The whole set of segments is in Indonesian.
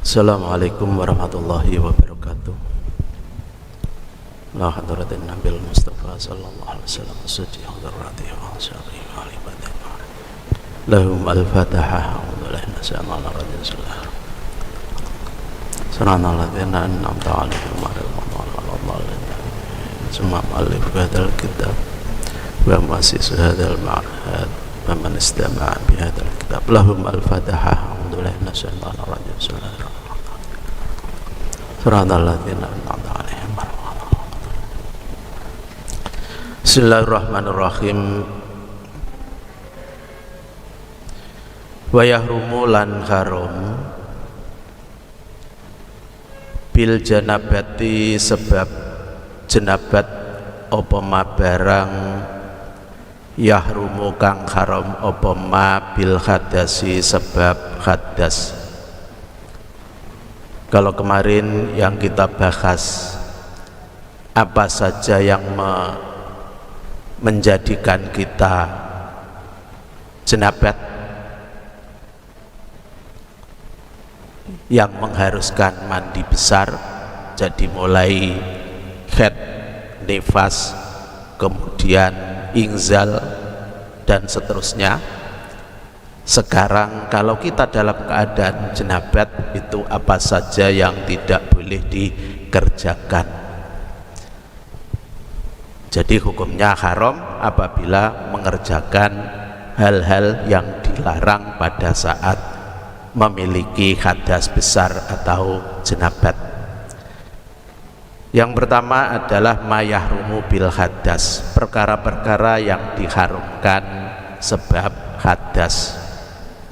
Assalamualaikum warahmatullahi wabarakatuh. La hadratin Nabil Mustafa sallallahu alaihi wasallam suci hadratihi wa syafi'i wa alihi lahum al-fatihah wa nasama ala rasulillah sanana ladzina an'amta alaihim summa alif hadzal kitab wa muassis hadzal ma'had wa man istama'a bi hadzal kitab lahum al-fatihah wa nasama ala rasulillah sanana ladzina an'amta alaihim. Bismillahirrahmanirrahim. Wa yahrumu lan haram bil janabati sebab jenabat apa ma barang yahrumu kang haram apa ma bil hadasi sebab hadas. Kalau kemarin yang kita bahas apa saja yang menjadikan kita jenabat, yang mengharuskan mandi besar, jadi mulai haid, nifas, kemudian inzal dan seterusnya. Sekarang kalau kita dalam keadaan jenabat, itu apa saja yang tidak boleh dikerjakan. Jadi hukumnya haram apabila mengerjakan hal-hal yang dilarang pada saat memiliki hadas besar atau jenabat. Yang pertama adalah mayahrumu bil hadas, perkara-perkara yang diharamkan sebab hadas.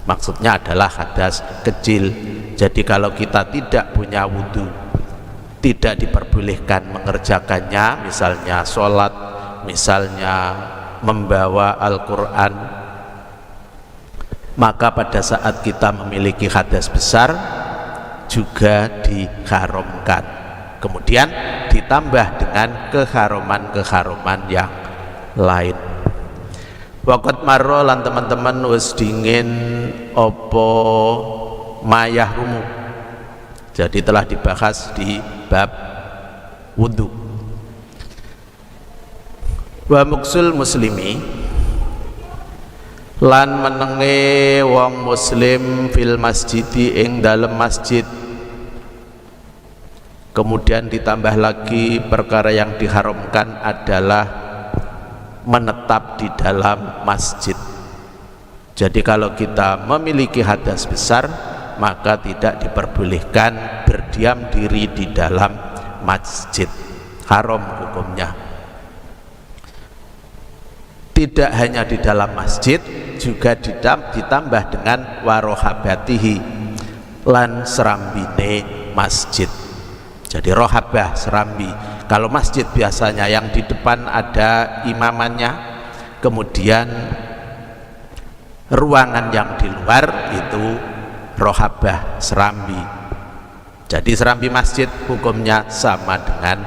Maksudnya adalah hadas kecil. Jadi kalau kita tidak punya wudhu, tidak diperbolehkan mengerjakannya, misalnya sholat, misalnya membawa Al-Quran, maka pada saat kita memiliki hadas besar juga diharamkan. Kemudian ditambah dengan keharuman-keharuman yang lain. Waqat marro lan teman-teman wis dingin opo mayahrumu. Jadi telah dibahas di bab wudhu. Wa muksul muslimi lan menenge wong muslim fil masjidi ing dalem masjid. Kemudian ditambah lagi perkara yang diharamkan adalah menetap di dalam masjid. Jadi kalau kita memiliki hadas besar, maka tidak diperbolehkan berdiam diri di dalam masjid. Haram hukumnya. Tidak hanya di dalam masjid, juga ditambah dengan warohabatihi, lan serambine masjid. Jadi rohabah, serambi. Kalau masjid biasanya yang di depan ada imamannya, kemudian ruangan yang di luar itu rohabah, serambi. Jadi serambi masjid hukumnya sama dengan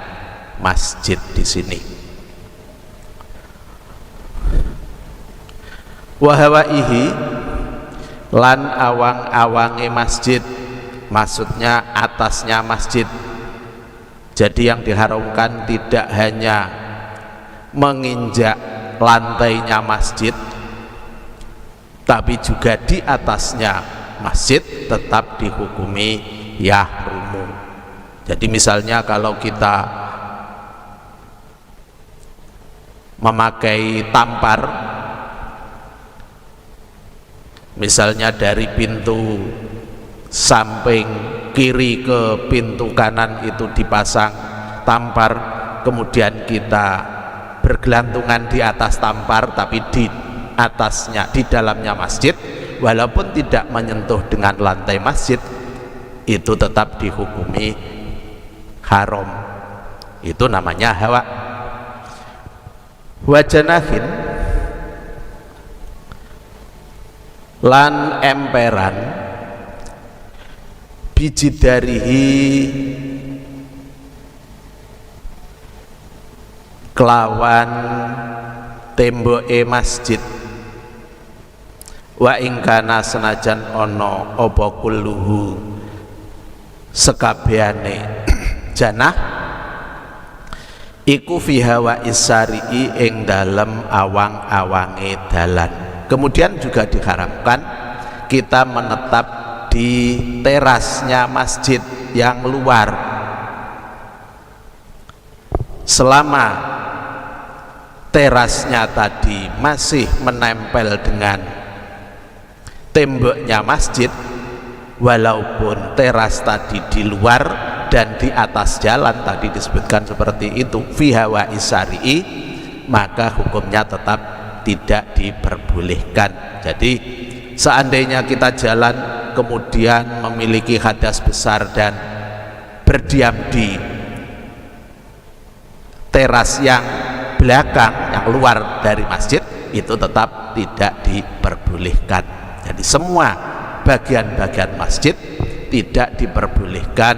masjid di sini. Wahawaihi lan awang-awange masjid, maksudnya atasnya masjid. Jadi yang diharamkan tidak hanya menginjak lantainya masjid, tapi juga di atasnya masjid tetap dihukumi yahrumu. Jadi misalnya kalau kita memakai tampar, misalnya dari pintu samping kiri ke pintu kanan itu dipasang tampar, kemudian kita bergelantungan di atas tampar, tapi di atasnya, di dalamnya masjid, walaupun tidak menyentuh dengan lantai masjid, itu tetap dihukumi haram. Itu namanya hawa. Wajanahin lan emperan bijidarihi kelawan temboke masjid. Wa ingkana senajan ono apa kulluhu sekabehane janah iku fiha wa isari'i ing dalem awang-awange dalan. Kemudian juga diharapkan kita menetap di terasnya masjid yang luar selama terasnya tadi masih menempel dengan temboknya masjid, walaupun teras tadi di luar dan di atas jalan tadi disebutkan seperti itu fiha wa isari'i, maka hukumnya tetap tidak diperbolehkan. Jadi seandainya kita jalan kemudian memiliki hadas besar dan berdiam di teras yang belakang, yang luar dari masjid, itu tetap tidak diperbolehkan. Jadi semua bagian-bagian masjid tidak diperbolehkan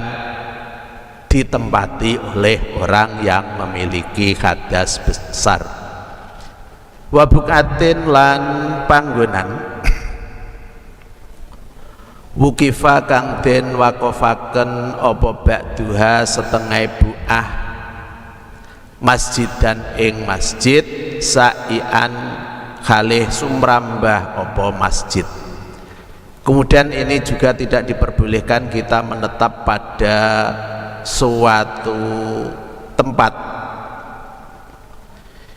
ditempati oleh orang yang memiliki hadas besar. Wa bukatin lan panggonan wukifa kang den wakofaken apa ba'duha setengah buah masjidan ing masjid sa'ian khalih sumrambah apa masjid. Kemudian ini juga tidak diperbolehkan kita menetap pada suatu tempat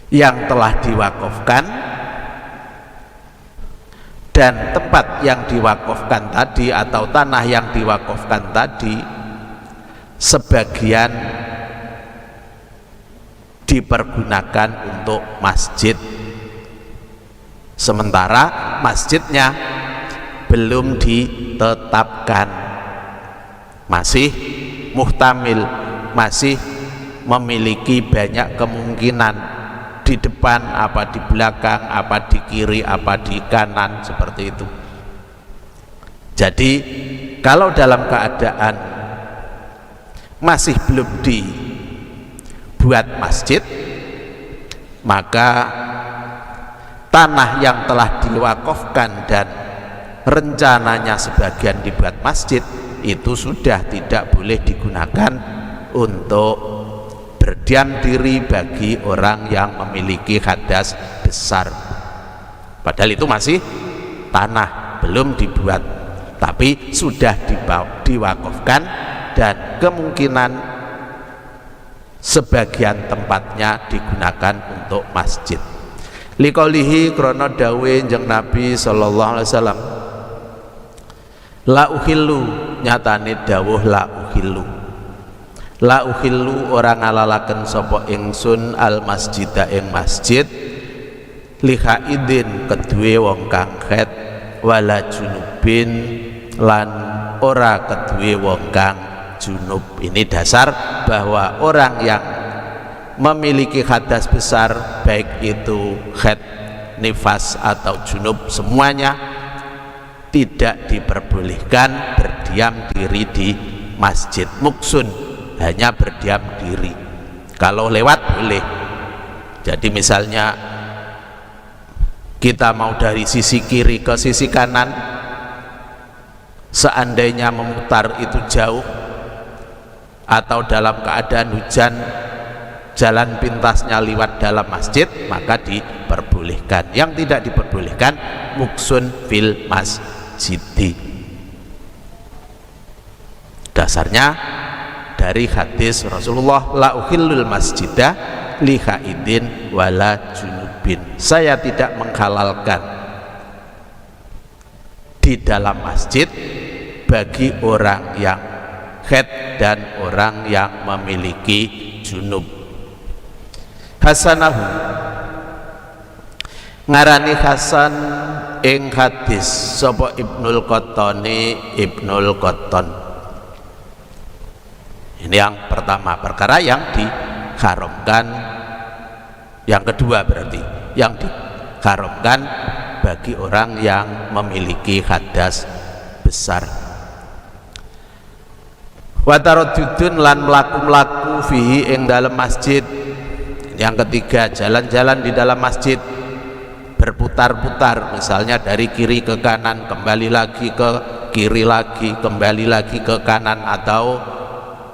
yang telah diwakafkan, dan tempat yang diwakafkan tadi atau tanah yang diwakafkan tadi sebagian dipergunakan untuk masjid, sementara masjidnya belum ditetapkan, masih muhtamil, masih memiliki banyak kemungkinan, di depan apa di belakang, apa di kiri, apa di kanan, seperti itu. Jadi kalau dalam keadaan masih belum dibuat masjid, maka tanah yang telah diwakafkan dan rencananya sebagian dibuat masjid itu sudah tidak boleh digunakan untuk berdiam diri bagi orang yang memiliki hadas besar. Padahal itu masih tanah, belum dibuat, tapi sudah diwakafkan dan kemungkinan sebagian tempatnya digunakan untuk masjid. Liqaulihi krana dawuhe Kanjeng Nabi sallallahu alaihi wasallam, la uhillu, nyatane dawuh la uhillu, la uhillu orang ngalalaken sapa ingsun al masjida ing masjid lihaidin kedue wong kang khet wala junubin lan ora kedue wong kang junub. Ini dasar bahwa orang yang memiliki hadas besar, baik itu khed, nifas atau junub, semuanya tidak diperbolehkan berdiam diri di masjid. Muksun, hanya berdiam diri. Kalau lewat boleh. Jadi misalnya kita mau dari sisi kiri ke sisi kanan, seandainya memutar itu jauh atau dalam keadaan hujan, jalan pintasnya lewat dalam masjid, maka diperbolehkan. Yang tidak diperbolehkan muksun fil masjidi. Dasarnya dari hadis Rasulullah, la uhillul masjidah li haidin wala junubin. Saya tidak menghalalkan di dalam masjid bagi orang yang haid dan orang yang memiliki junub. Hasanahu, ngarani Hasan ing hadis sapa Ibnul Qattani, Ibnul Qattan. Ini yang pertama, perkara yang diharamkan. Yang kedua berarti yang diharamkan bagi orang yang memiliki hadas besar. Wa taraddudun lan mlaku-mlaku fihi ing dalam masjid. Yang ketiga, jalan-jalan di dalam masjid, berputar-putar, misalnya dari kiri ke kanan, kembali lagi ke kiri lagi, kembali lagi ke kanan, atau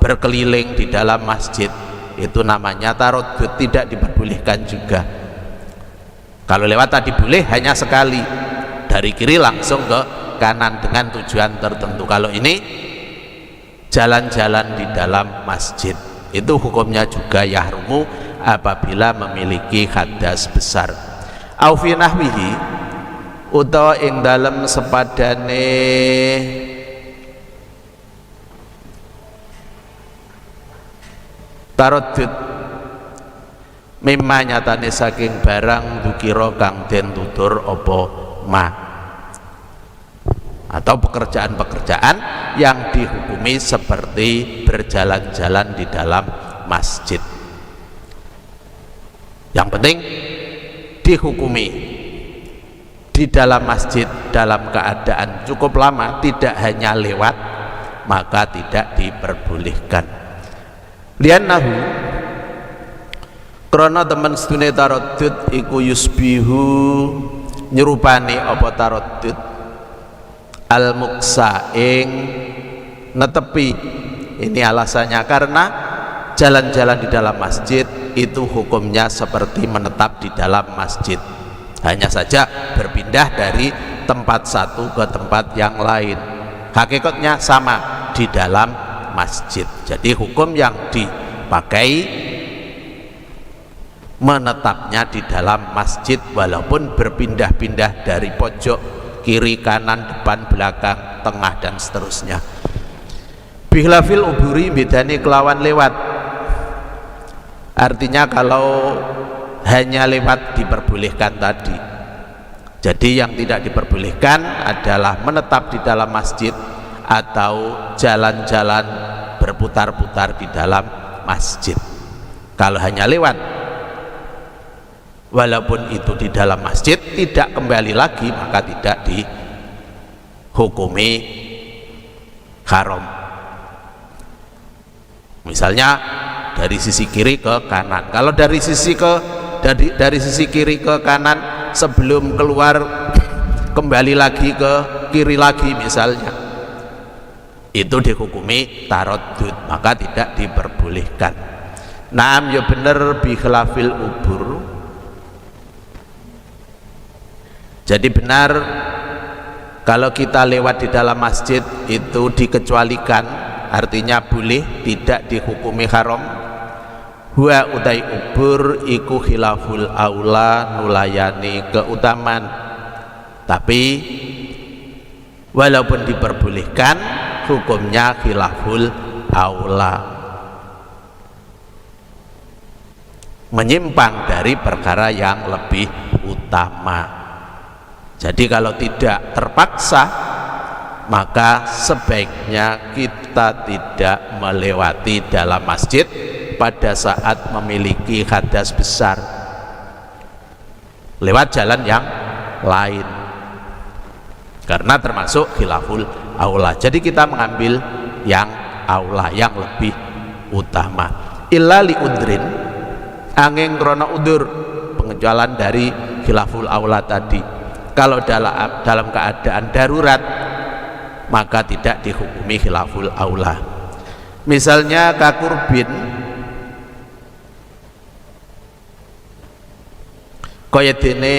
berkeliling di dalam masjid, itu namanya taraddud, tidak diperbolehkan juga. Kalau lewat tadi boleh hanya sekali, dari kiri langsung ke kanan dengan tujuan tertentu. Kalau ini jalan-jalan di dalam masjid, itu hukumnya juga yahrumu apabila memiliki hadas besar. Au fi nahwihi, utawa ing dalem sepadane taraddud mimma nyatane saking barang dukira kang den tutur apa ma, atau pekerjaan-pekerjaan yang dihukumi seperti berjalan-jalan di dalam masjid. Yang penting dihukumi di dalam masjid dalam keadaan cukup lama, tidak hanya lewat, maka tidak diperbolehkan. Liannahu krana temen sedune taraddud iku yusbihu nyerupani apa taraddud al muksa ing netepi. Ini alasannya karena jalan-jalan di dalam masjid itu hukumnya seperti menetap di dalam masjid, hanya saja berpindah dari tempat satu ke tempat yang lain, hakikatnya sama di dalam masjid. Jadi hukum yang dipakai menetapnya di dalam masjid walaupun berpindah-pindah dari pojok kiri, kanan, depan, belakang, tengah, dan seterusnya. Bihlafil uburi, bedani kelawan lewat. Artinya kalau hanya lewat diperbolehkan tadi. Jadi yang tidak diperbolehkan adalah menetap di dalam masjid atau jalan-jalan berputar-putar di dalam masjid. Kalau hanya lewat, walaupun itu di dalam masjid, tidak kembali lagi, maka tidak dihukumi haram. Misalnya dari sisi kiri ke kanan. Kalau dari sisi kiri ke kanan, sebelum keluar kembali lagi ke kiri lagi misalnya, itu dihukumi taraddud, maka tidak diperbolehkan. Naam, ya bener bikhlafil ubur. Jadi benar kalau kita lewat di dalam masjid itu dikecualikan, artinya boleh, tidak dihukumi haram. Wa utai ubur iku khilaful aula, nulayani keutamaan. Tapi walaupun diperbolehkan, hukumnya khilaful aula, menyimpang dari perkara yang lebih utama. Jadi kalau tidak terpaksa, maka sebaiknya kita tidak melewati dalam masjid pada saat memiliki hadas besar, lewat jalan yang lain, karena termasuk khilaful aula. Jadi kita mengambil yang aula, yang lebih utama. Illa li udrin, angin krono udur, pengecualian dari khilaful aula tadi. Kalau dalam keadaan darurat, maka tidak dihukumi khilaful aula. Misalnya kakurbin, kaya dene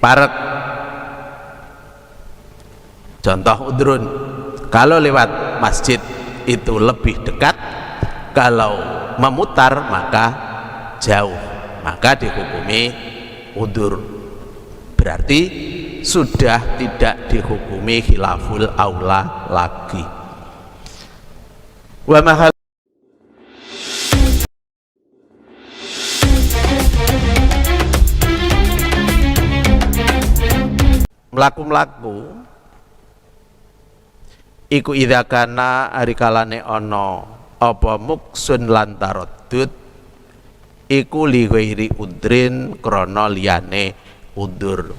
parek, contoh udrun. Kalau lewat masjid itu lebih dekat, kalau memutar maka jauh, maka dihukumi udur. Berarti sudah tidak dihukumi khilaful aula lagi. Wa mahal mlaku-mlaku iku idza kana ari kalane ana apa muksun lan taraddud iku li ghairi udrin krana liyane udur.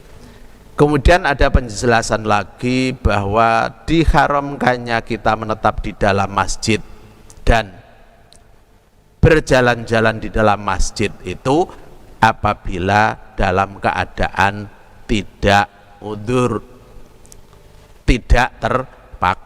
Kemudian ada penjelasan lagi bahwa diharamkannya kita menetap di dalam masjid dan berjalan-jalan di dalam masjid itu apabila dalam keadaan tidak udur, tidak terpaksa.